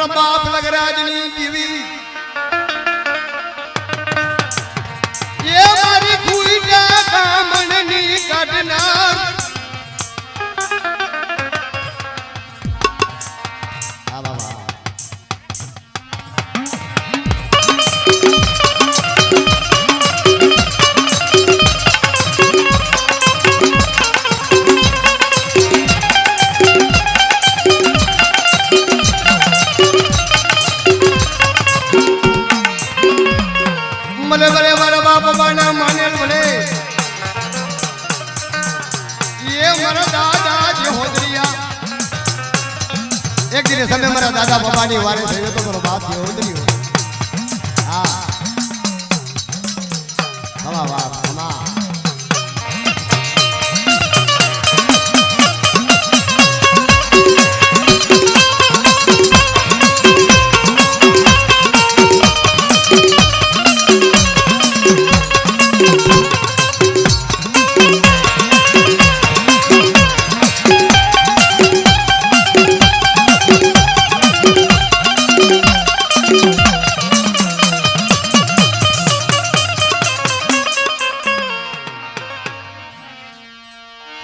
મારા બાપ લગરાજની જીવી એ મારી ખુઈડા કામણની કાઢનાર ભલે ભલે મારા બાપ બાના માનેલ ભલે એ મારા દાદા જે હોદરિયા એક દિને સમય મારા દાદા બાબાની વારે થયો તો મારો બાપ જે હોદરિયો હા હવા બાપ હમા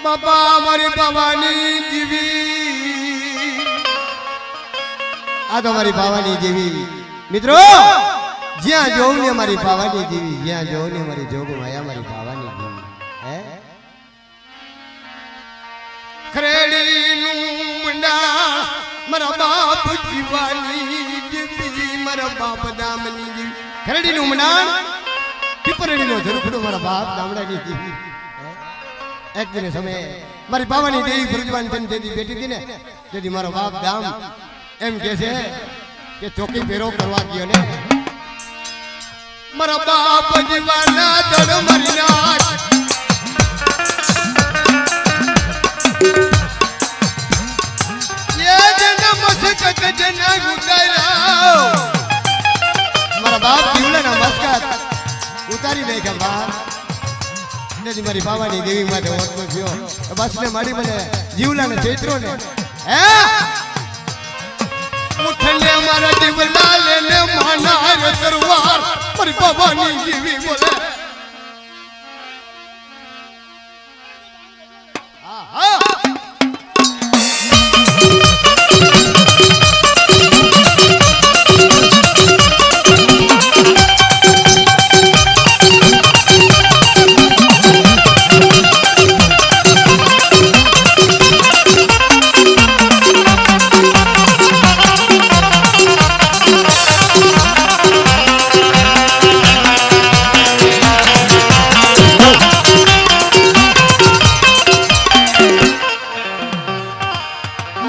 બાપા મારી બાવાની જીવી આ તો મારી બાવાની જીવી મિત્રો જ્યાં જોઉં ને મારી બાવાની જીવી જ્યાં જોઉં ને મારી જોગ માયા મારી બાવાની જીવી હે ખરેડીનું મંડા મારા બાપ જીવાની જીવી મારા બાપ દામની જીવી ખરેડીનું મંડા પીપરેડીનો ઝરૂખડો મારા બાપ દામડાની જીવી એક દિને સમય મારી બાવાની દેવી ભરજવાની થઈને જેથી બેઠી હતી ને તેથી મારો બાપ દામ એમ કહે છે કે ચોકી પેરો કરવા ગયો ને મારા બાપ જીવાના દડ મરી નાખ એ જન્મ મસ્કત જના ઉતાર્યો મારા બાપ જીવડાના મસ્કત ઉતારી નાખ્યા બાપ મારી બાવાની દેવી માટે ઓટલો થયો બસ ને મારી મને જીવલાને ચૈત્રો ને હે ઉઠને મારા જીવલા લેને માનાર તરવાર મારી બાવાની દેવી બોલે હા હા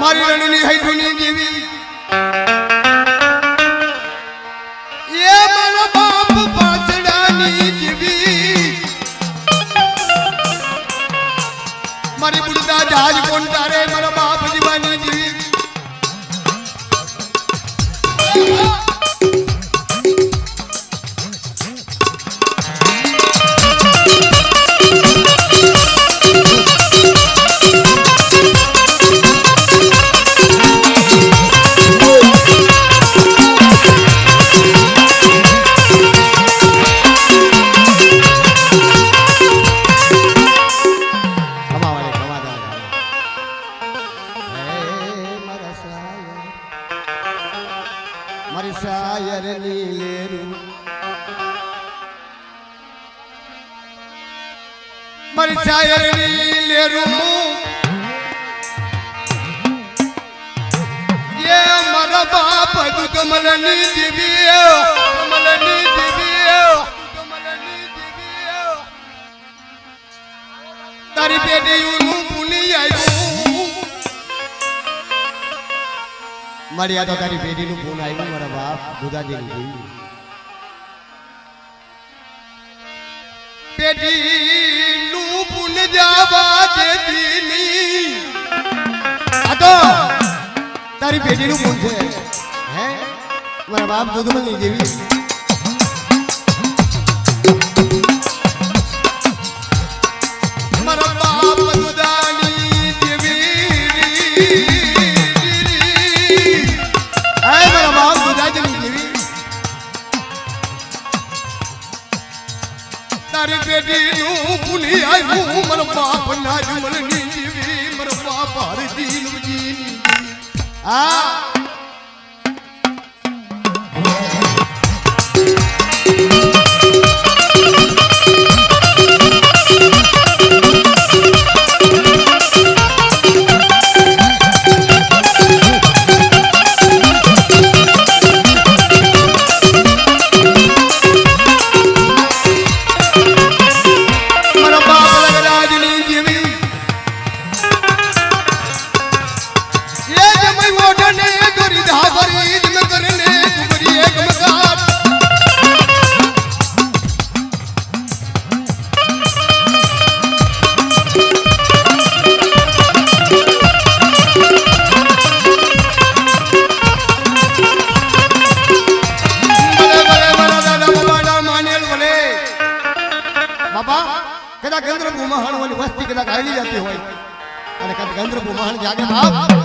મારી રણની હૈઠુની દેવી એ મારા બાપ પાછડાની દેવી મારી બુડતા જહાજ કોણ તારે મારા બાપ જીવાની દેવી મારી શાયરની લેરું મારી શાયરની લેરું એ મારા બાપ દૂધ કમલની દેવી કમલની દેવી કમલની દેવી તારી પેટીનું પુની આવ્યું મારી આ તો તારી પેઢીનું ફોન આવ્યું મારા બાપ દુદાજીની પેઢીનું પુન જાવા દેતીની આ તો તારી પેઢીનું ફોન છે હે મારા બાપ દુધમલની જેવી મારા બાપ દુદાની દેવી પેઢી નું પુની આવ્યું મર બાપ ના જમલની જીવી મર બાપ હરજી નુજી આ वस्ती कदा गायली जाती होय अरे कद गंद्र बुमान जागे बाप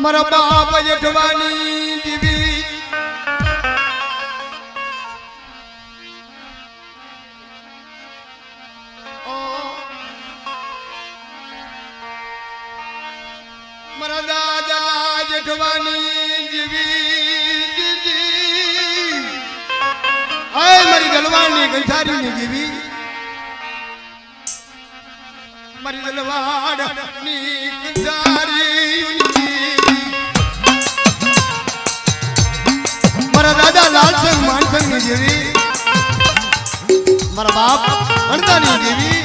मरा बाप जेठवानी दीवी मरा दादा जेठवानी जीवी जीजी आए मरी गलवानी गंसारी नी जीवी मरी गलवाड़ नी गंसारी मरा दादा लाल सिंह मानसिंह नी जीवी मरा बाप अणता नी जीवी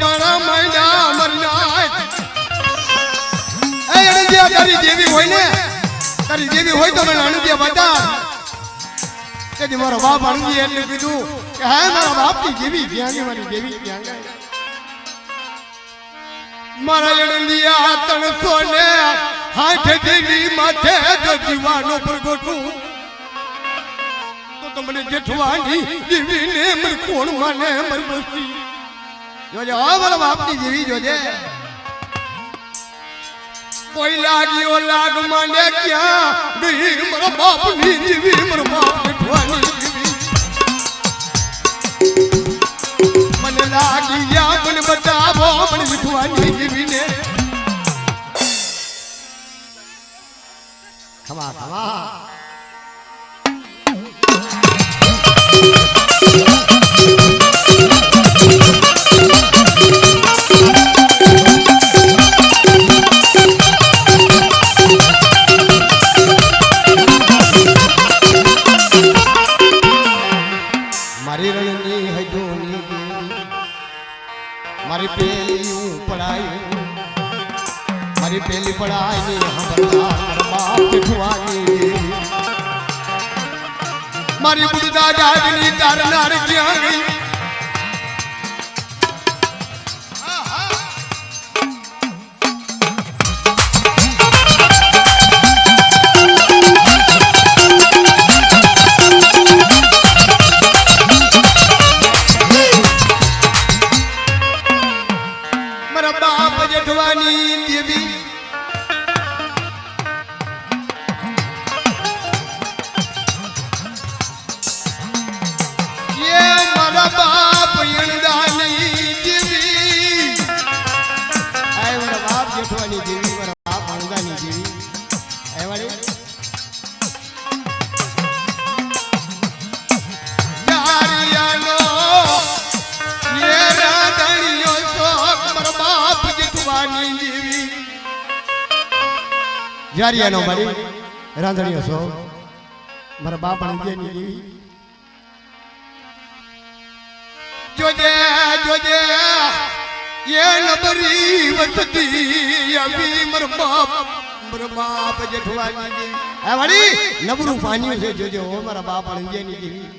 पारा मैना मरना ए अणजिया तारी देवी होय ने तारी देवी होय तो मैंने अणजिया बता तेदी मारो बाप अणजी એટલે કીધું કે હે મારા બાપ की देवी ક્યાંગે મારી देवी ક્યાંગે મારા અણजिया તણ સોને હાથ દેવી માથે જો જીવાનો પ્રગટું તો તમને જેઠવાની દેવી ને મર કોણ માને મર બસ્તી जो जो वाला बाप की जीवी जो जे कोई लागियो लाग माने क्या नहीं मर बाप नी जीवी मर बाप जेठवानी जीवी मन लागिया मन बतावो मन जेठवानी जीवी ने खमा खमा मारी पहली पढ़ाई ने हमर बाप जेठवानी मारी बुढ़ा जागनी तारनार क्या गई मरा बाप जेठवानी देवी बाप यणदानी देवी आए मेरा बाप जेठवानी देवी मेरा बाप यणदानी देवी आए वाले जारियानो ये राधनियो शोक मेरा बाप जेठवानी देवी जारियानो बड़ी राधनियो शोक मेरा बाप यणदानी देवी जोजे ये नबरी वसती अभी मर बाप મારો બાપ જેઠવાની આ વાડી નબળું પાન્યું છે જોજો હો મારા બાપ અંજેની જેવી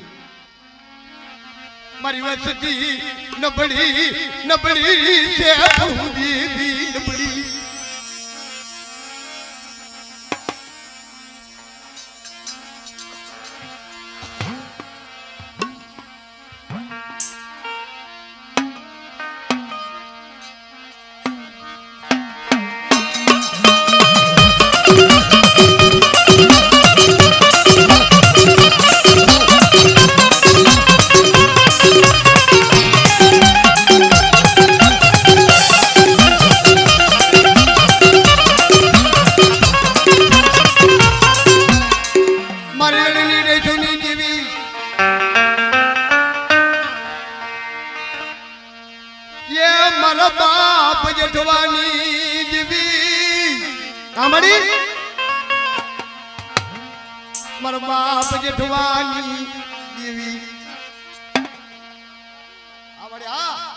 મારી વસતી નબળી નબળી છે દેવી નબળી મારો બાપ જેઠવાની દેવી આવડે હા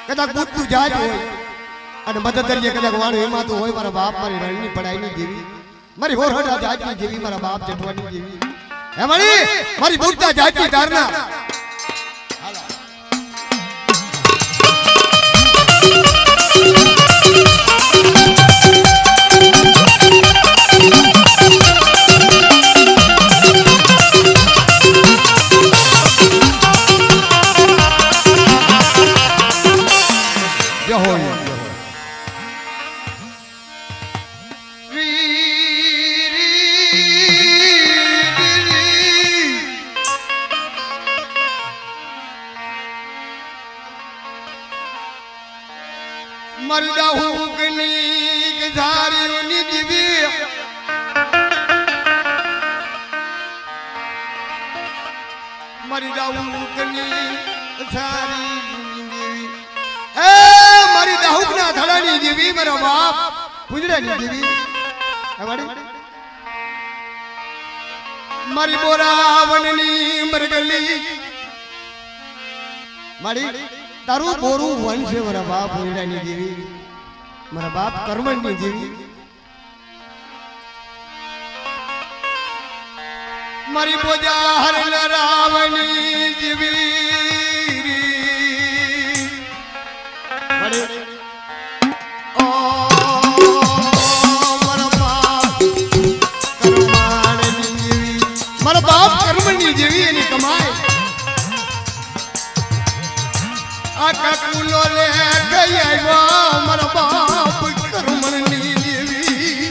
કદાચ પૂછતું જાજ હોય અને મદદ કરીએ કદાચ વાણું એમાં તો હોય મારા બાપ મારી રણની પડાઈની જેવી મારી હોરહટા જાતની જેવી મારા બાપ જેઠવાની જેવી હે મારી બુદ્ધા જાતની ધારણા મરદા હુકની ગજારીની દીવી મરદા હુકની ગજારીની દેવી એ મારી દાહુકના ધડાની દેવી મારા બાપ પુજડાની દેવી અમારી મારી બોરાવનની મરગલી મારી તારું બોરું વન છે મારા બાપ હોયડાની દેવી મારા બાપ કર્મણની દેવી મારી બોજા હરણ રાવણી દેવી ઓ મારા બાપ કર્મણની દેવી મારા બાપ કર્મણની દેવી એની કમાય આકા કુલો લે ગઈ આવ્યા મારા બાપ કર્મણની દેવી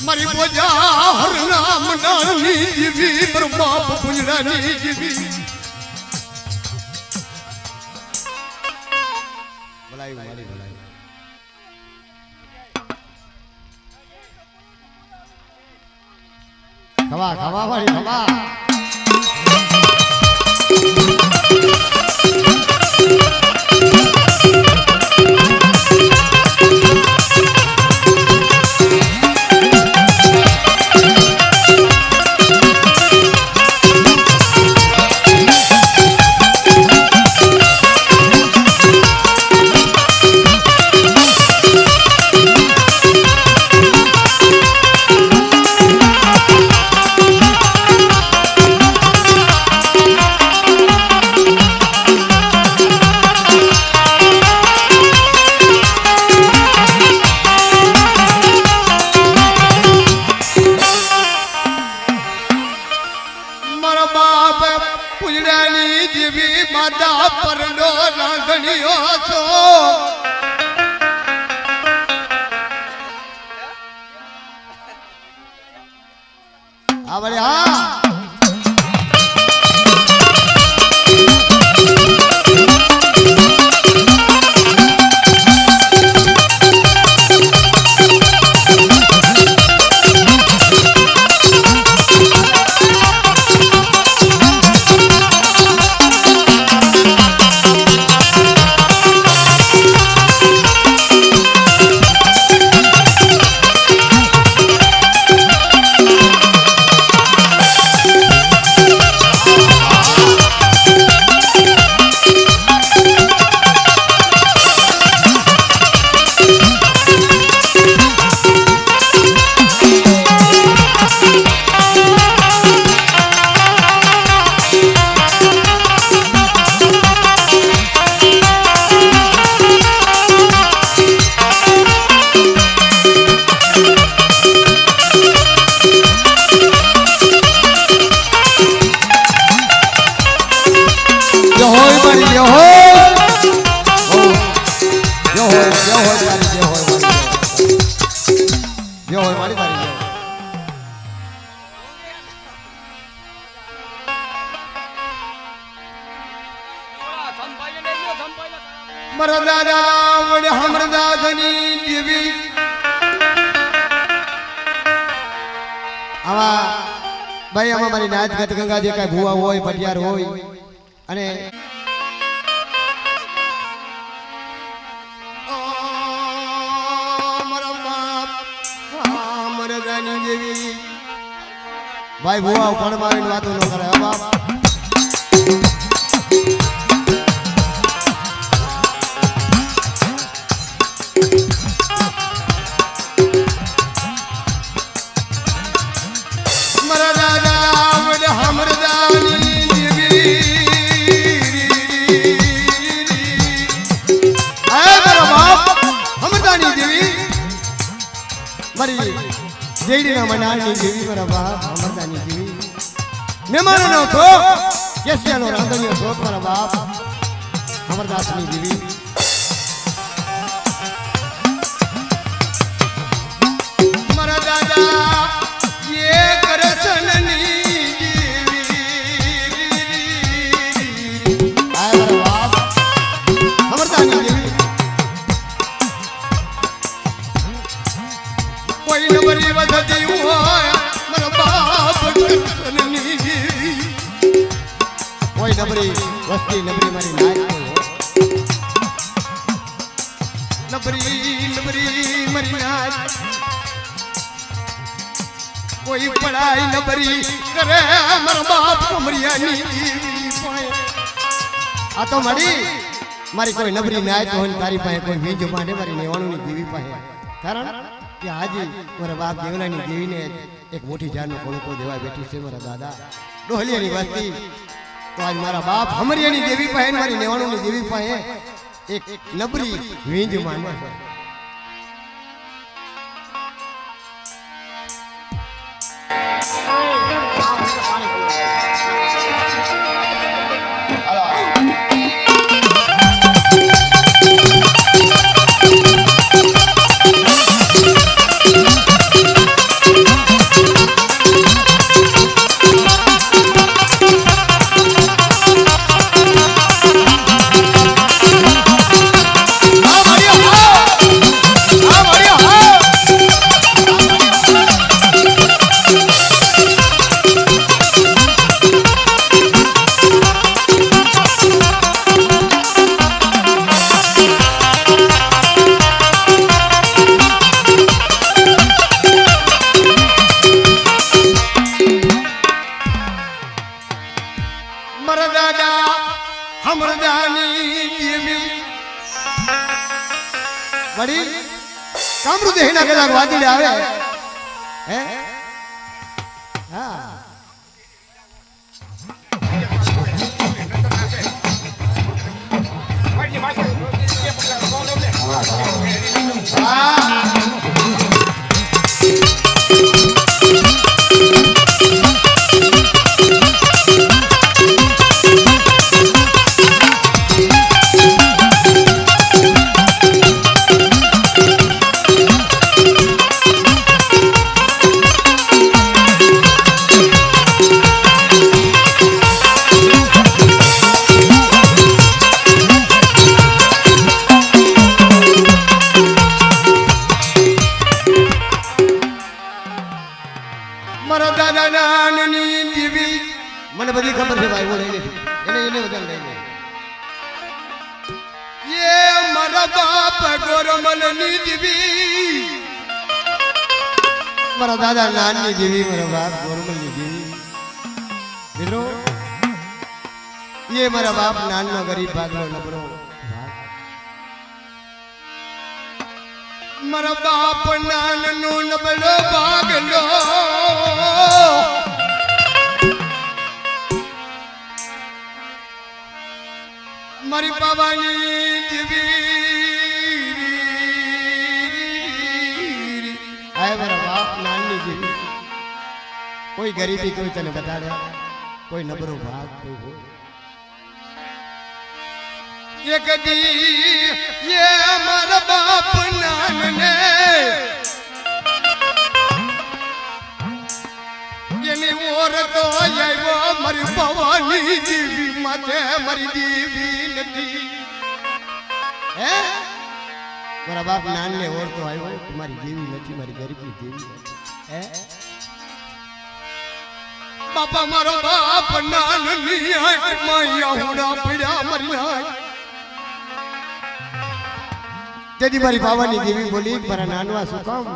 મારી બોજા હરના મનાની દેવી મારા બાપ પુંજરાની દેવી બોલાવી મારી બોલાવી ખવા ખવા વાળી ખવા માતા પરડો રાંધણીઓ છો આવડે હા जो हो जो हो जो हो तारी जो हो जो हो मारी तारी मरा दादा वडे हमर दादनी देवी आवा भाई आमा मारी नाच गत गंगा जे काय भुवा होय पटियार होय અને भाई भुवा पण मारीने वातो न करे बाप जेडी ना मनानी देवी मारा बाप अमरदानी देवी मेहमान नो तो यस्यानो रांधनियो तो मारा बाप अमरदासनी देवी मारा दादा ये करसननी देवी आय मारा बाप अमरदानी देवी कोई नबरी वधती हुआ मेरा बाप करसननी देवी कोई नबरी वस्ती नबरी मारी नाच नबरी नबरी मारी नाच कोई पढ़ाई नबरी करे मेरा बाप कमरियानी देवी पाए आ तो मारी कोई नबरी नाच होन तारी पाए कोई वीज मांडे मारी नेवाणुनी देवी पाए कारण कि आज मारा बाप देवलानी देवी ने एक मोटी जान कोणको देवा बेटी से मारा दादा डोहलियानी वस्ती तो आज मारा बाप हमरियानी देवी पाए मारी नेवाणुनी देवी पाए एक नबरी वींज माने बड़ी कामरू देहना के लाग वादी आवे हैं हां મને બધી ખબર છે ભાઈ બોલે એને વજન લઈને ये મારા બાપ ગોરમલની દેવી મારા દાદા નાનની દેવી મારા બાપ ગોરમલની દેવી મિત્રો ये મારા બાપ નાનનો ગરીબ ભાગલો નબળો મારા બાપ નાનનો નબળો ભાગલો मारी पावानी देवी आए मेरा बाप नानी देवी कोई गरीबी कोई तने बता रहा कोई नबरो भाग कोई हो एक दी ये हमारा बाप नान ने ये नहीं और तो ये वो मरी भवानी देवी माते मरी देवी नदी है मेरा बाप नान ने और तो आयो तुम्हारी देवी नदी मारी गरीब की देवी है बापा मारो बाप नान नहीं है माया हुड़ा पड़ा मरना तेरी मारी बावानी देवी बोली मारा नानवा सुकाम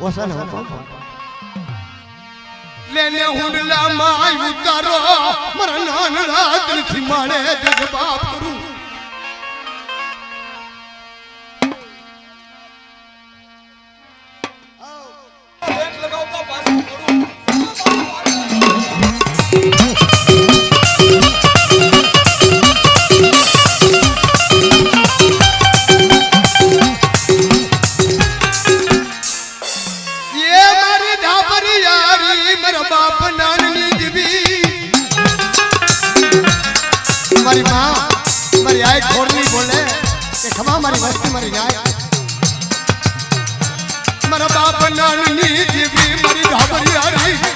ओसन हुकम लेने हुंडला माय उतारो मारा नान रात थी मारे जग बाप करू देख लगाओ का पास करू हमारी माँ हमारी आय खोरनी बोले कि खमा हमारी मस्ती हमारी न्याय हमारा बाप नानी देवी हमारी घाबरी आ रही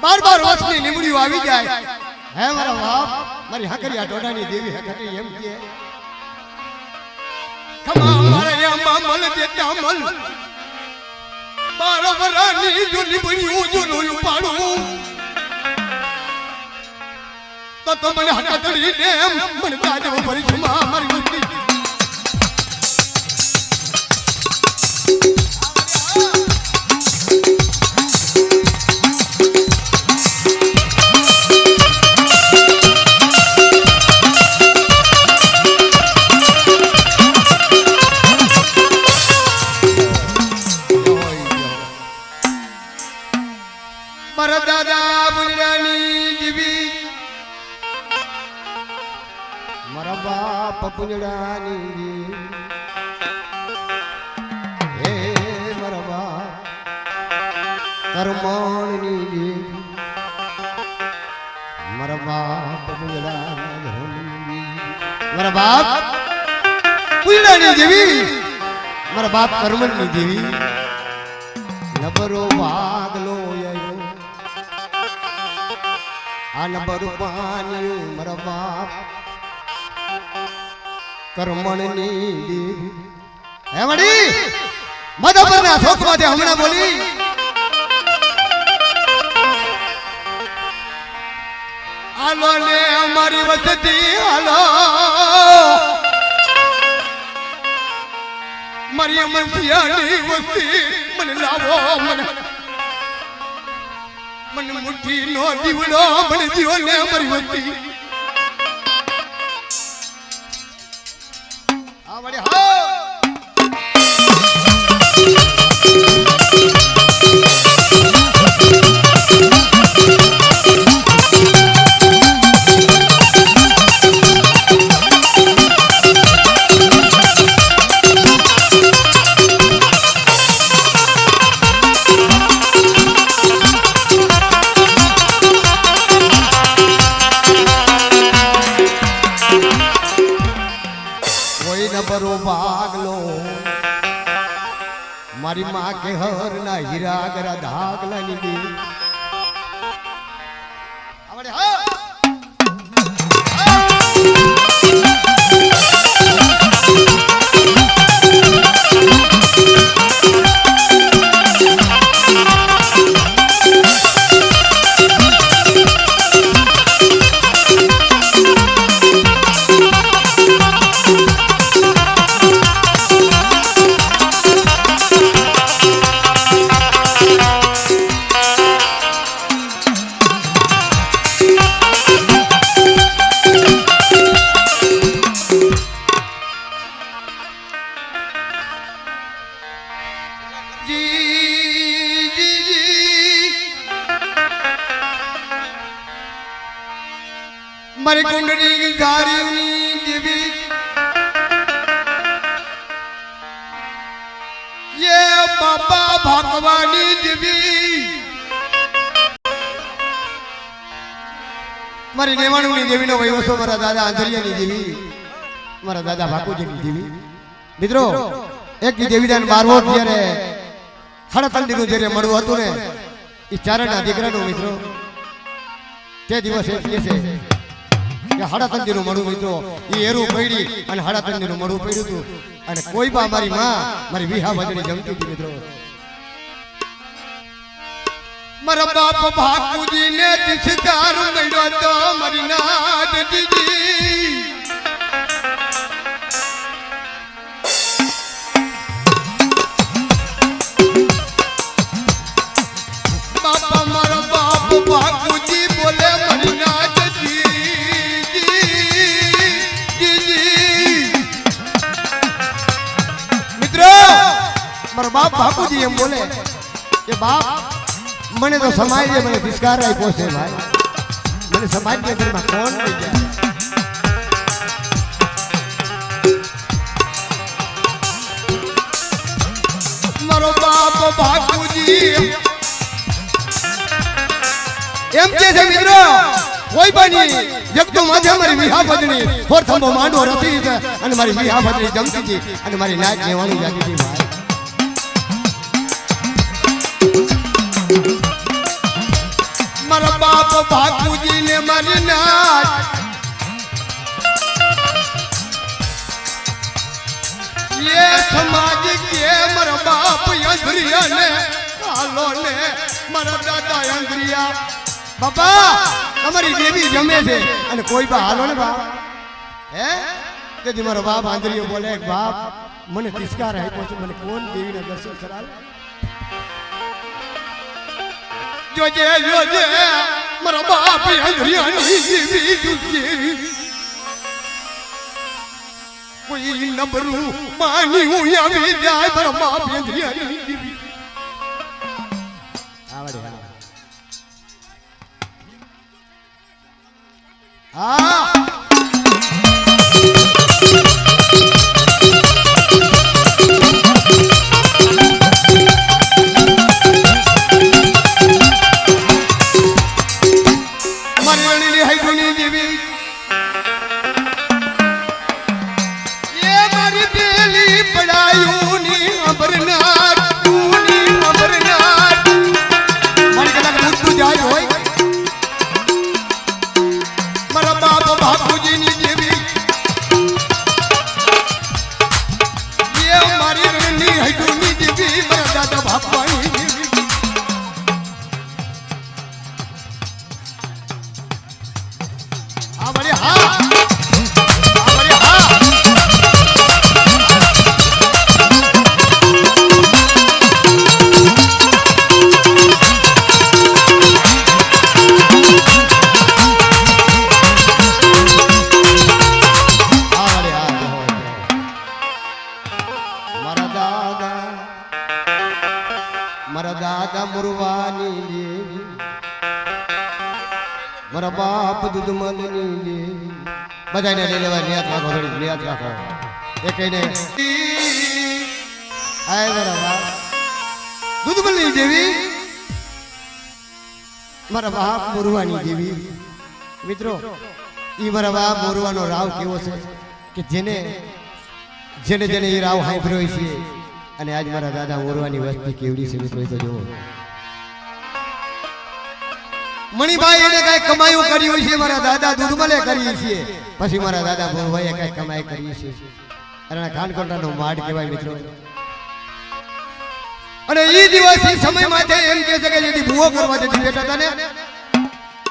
बार बार वसनी निमड़ी आवी जाए है मारा बाप मारी हकरिया डोडानी देवी हकरी एम की है खमा मारे अम्मा मल देता मल बार वरानी जो निमड़ी जो नो पाड़ू तो मन हकड़ी ने मन ताजो भरी छुमा मारी मुक्ति पुंजड़ानी हे मरवा करमानी मरवा पुंजड़ानी मरा बाप पुंजड़ानी देवी मरा बाप करमनी देवी नबरो भागलो आयो आ नबरो पानी मरा बाप कर्मणनी देवी हे मड़ी मधुपरना शोक माथे हमणा बोली आलो ने हमारी वसती आलो मरियम सियानी वस्ती मन लावो मन मुट्ठी नो दीवड़ो मन दियो ने हमारी वस्ती बड़े हो मारी माँ के हर ना हीरा गरा धाग लगी જી મારી કુંડળી ગારીની જેવી યે બાપા ભાગવાની જેવી મારી નેવાણુની દેવીનો વૈવસો મારા દાદા આંધળિયાની દેવી મારા દાદા ભાકુજીની દેવી મિત્રો એક દેવીદાન બારવો જ્યારે હડતંડીનું જ્યારે મળવું હતું ને એ ચારણના દીકરાનું મિત્રો તે દિવસે કહે છે કે હડાતંડીનું મળવું મિત્રો એ એરું પડી અને હડાતંડીનું મળવું પડ્યું હતું અને કોઈ બા મારી માં મારી વિહા વજણી જમતી હતી મિત્રો મારા બાપ ભાકુજીને તિસકાર મળ્યો તો મારી નાથજી બાપા મારા બાપ ભાકુજી બોલે મારી મારો બાપ બાપુજી એમ બોલે કે બાપ મને તો સમાજે મને ધિસ્કાર આપ્યો છે ભાઈ મને સમાજની અંદરમાં કોણ લઈ જાય મારો બાપ બાપુજી એમ કે છે મિત્રો કોઈ બની જગતો માથે મારી વિહા ભજણી ફોર થંભો માંડવો રસી છે અને મારી વિહા ભજણી જમતી હતી અને મારી નાચ લેવાની જાતી હતી ભાઈ મારા બાપ બાપુજી ને મારી નાચ ये समाज के मारा बाप अंधरिया ने कालो ने मारा दादा अंधरिया बाबा અમારી દેવી જમે છે અને કોઈ બા હાલો ને બાપ હે તેથી મારો બાપ આંધળીઓ બોલે બાપ મને તિસ્કાર આપ્યો છે મને કોણ દેવીના દર્શન કરાવે જોજે જોજે મારો બાપ આંધળીયાની દેવી જોજે કોઈ નબરું માની હું આવી જાય મારો બાપ આંધળીયાની દેવી આવડે હા મરણી હૈગુની દેવી એ મારી પેલી પડાયુની અમરનાથ તુની અમરનાથ મને કદાચ મૂકતું જાય હોય મારા બાપ બાપુજીની દેવી એ મારી રણની હૈગુની દેવી મારા દાદા બાપાની દેવી આ બળે હા મારા દાદા મુરવાની દેવી મારા બાપ દુધમલની દેવી બધાને લઈ લેવા નિયત રાખો થોડી નિયત રાખો એ કહીને આય મારા બાપ દુધમલની દેવી મારા બાપ મુરવાની દેવી મિત્રો ઈ મારા બાપ મુરવાનો રાવ કેવો છે કે જેને જેને જેને એ રાવ સાંભળ્યો છે અને આજ મારા દાદા મોરવાની વસ્તી કેવડી છે મિત્રો તો જુઓ મણિભાઈ એને કઈ કમાયું કર્યું છે મારા દાદા દુધમલે કરી છે પછી મારા દાદા મોરભાઈએ કઈ કમાઈ કરી છે અને ખાનકોટાનો માડ કહેવાય મિત્રો અને ઈ દિવસની સમય માટે એમ કહે છે કે જેથી ભૂવો કરવા જેથી બેઠા હતા ને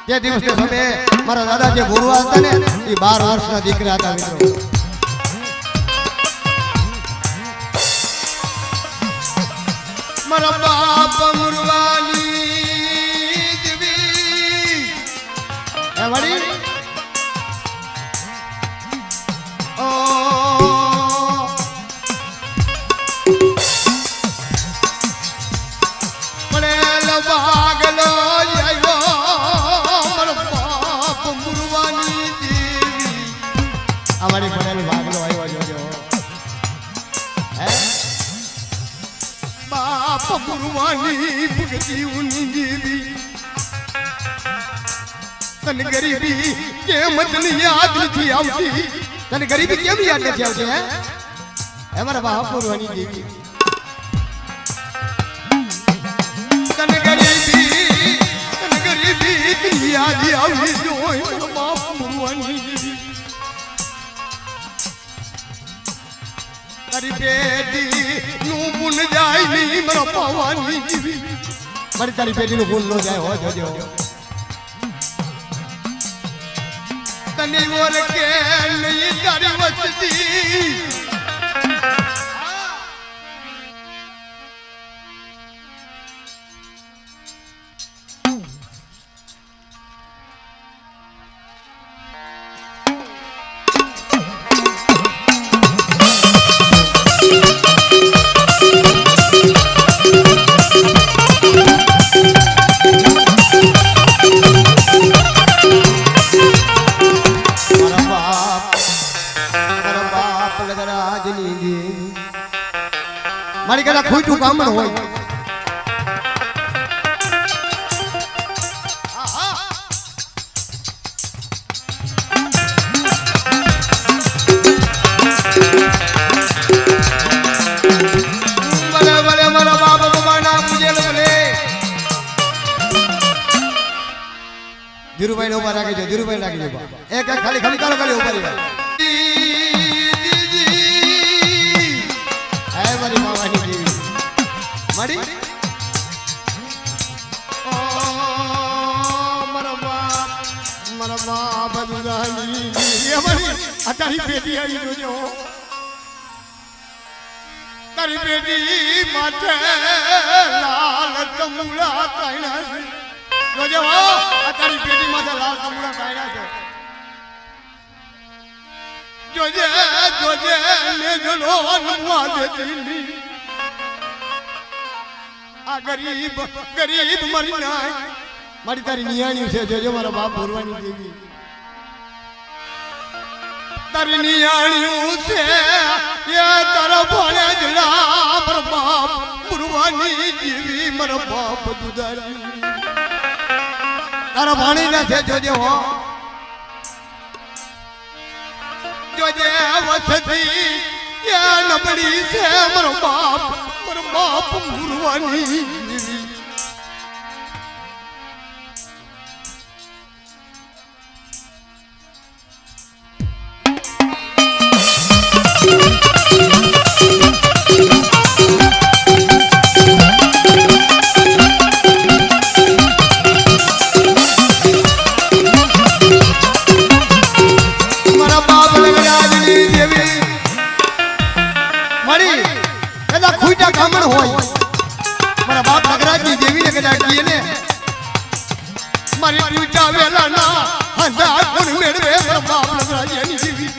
તે દિવસના સમયે મારા દાદા જે ભૂરવા હતા ને એ 12 વર્ષના દીકરા હતા મિત્રો મારા બાપ મુરવાની દેવી એ વડી ઓ અમારી પડેલ ભાગલો આવ્યો જોજો હે બાપ પુરવાની ભગતી ઉની જીવી તને ગરીબી કેમ તને યાદ નથી આવતી તને ગરીબી કેમ યાદ નથી આવતી હે અમારા બાપ પુરવાની જીવી તને ગરીબી યાદ આવી જોઈ બાપ પુરવાની જીવી તારી બેટી નું ભૂલ જાય નહીં મારા પાવાની જીવી મારી તારી બેટી નું ભૂલ ન જાય હો જોજો તને ઓર કે નહીં તારી વસ્તી મારી કદાચ ખોટું કામ ન હોય ભલે ભલે મારા બાપ બાબાના પૂજેલ ભલે ધીરુભાઈ ને ઉભા રાખી દો ધીરુભાઈ રાખી દો એક ખાલી ખાલી કાલો ખાલી ઉભા રહી મારી માવાની જીવી મારી ઓ મારા બાપ દુદાની અમારી આ તારી બેટી આવી જોજો તારી બેટી માથે લાલ તમુલા કાયના જોજો આ તારી બેટી માથે લાલ તમુલા કાયના છે જોજે જોજે ને જનો નવા દેતી આ ગરીબ ગરીબ મરી નાય મારી તારી નિયાણી છે જોજો મારા બાપ ભરવાની દેવી તારી નિયાણી છે એ તારા ભણે જલા મારા બાપ ભરવાની દેવી મારા બાપ દુદારી તારા ભાણી ના છે જોજે હો જોજે વસતી યા નબળી છે મારો બાપ મુરવાની હોય મારા બાપ નગરાજની દેવીને કદાચ કીએ ને મારી પૂજા વેલા ના હંધા કોણ મેળવે મારા બાપ નગરાજની દેવી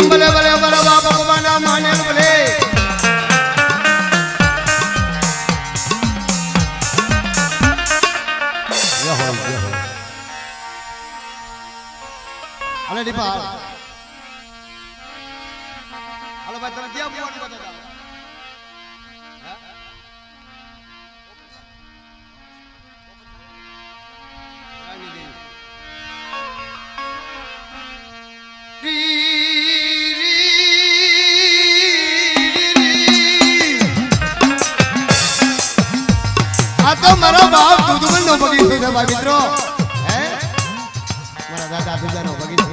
ભલે ભલે મારા બાપ ભગવાનના માને ભલે અલે દીપા હાલો ભાઈ તમે ત્યાં બોલવાનું બતાતા રાણી દેવી આ તો મારા બાપ દુધમલનો બગીચો છે ભાઈ મિત્રો હે મારા દાદા દુધાનો બગીચો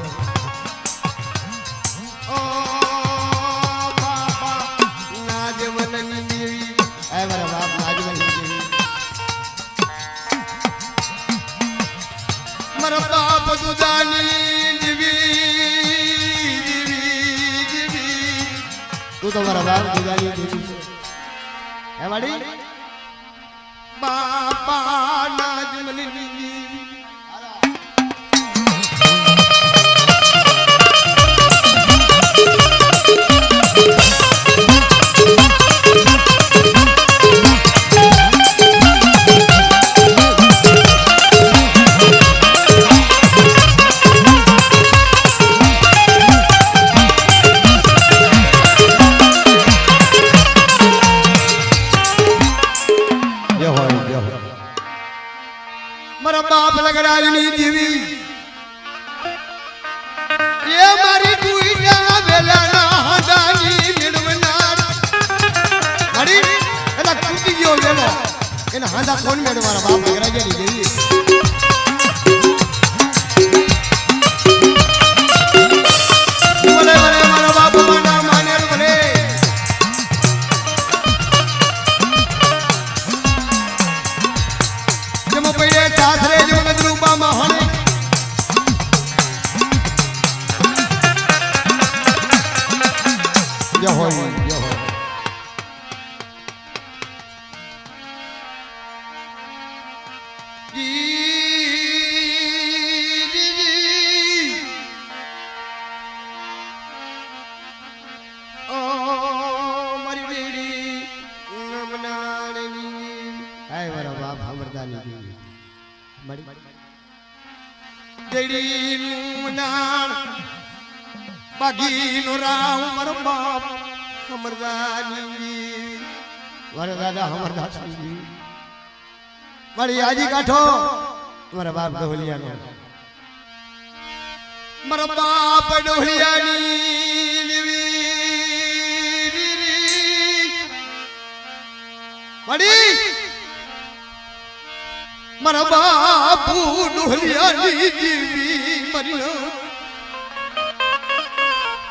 તું તો મારા બાપ દુધાની દેવી છે હે વાડી બાપા નાજમની મારા બાપ લગડાજની જીવી એ મારી દુઈના વેલાના હાડાની મેળવનાર મારી એલા તૂટી ગયો વેલો એના હાડા કોણ મેળવ મારા બાપ લગડાજની જીવી બોલે બોલે મારા બાપ માના માનેલ બોલે જમ પૈડે ચાથરે જમગત રૂપા મહાને ય હોય બાગીનો રામ મારો બાપ હમરદાની મારા દાદા હમરદાસજી મારી આજી કાઠો મારા બાપ ડોહલિયાનો મારા બાપ ડોહલિયાની મારી મારા બાપુ ડોહલિયાની જીવી મરી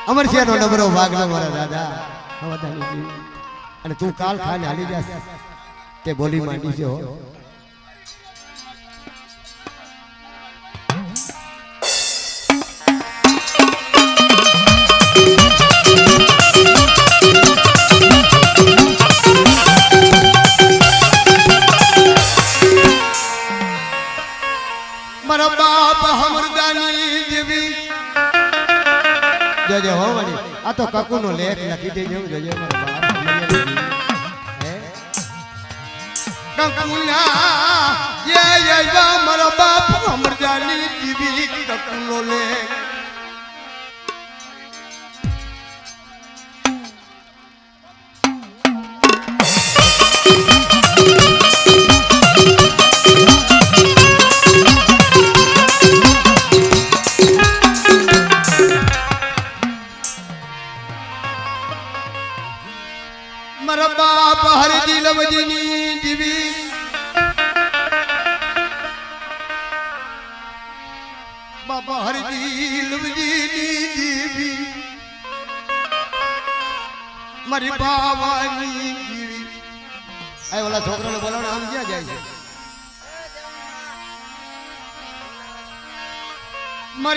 અમરસિંહનો ડબરો ભાગનો મારા દાદા હમરદાની અને તું કાલ ખાને હાલી જા તે બોલી માંડી છે હો મારા બાપ હમરદાની જેવી જજે હો વળી આ તો કકુનો લેખ લખી દેજો જજે મારા બાપ હે કકુના યે મારા બાપ હમરદાની જીવી કકુનો લેખ મારા બાપ હરજી લવજીની જીવી બાપા હરજી લવજીની જીવી મારી બાવાની જીવી આ ઓલા છોકરાને બોલાવને આમ ક્યાં જાય છે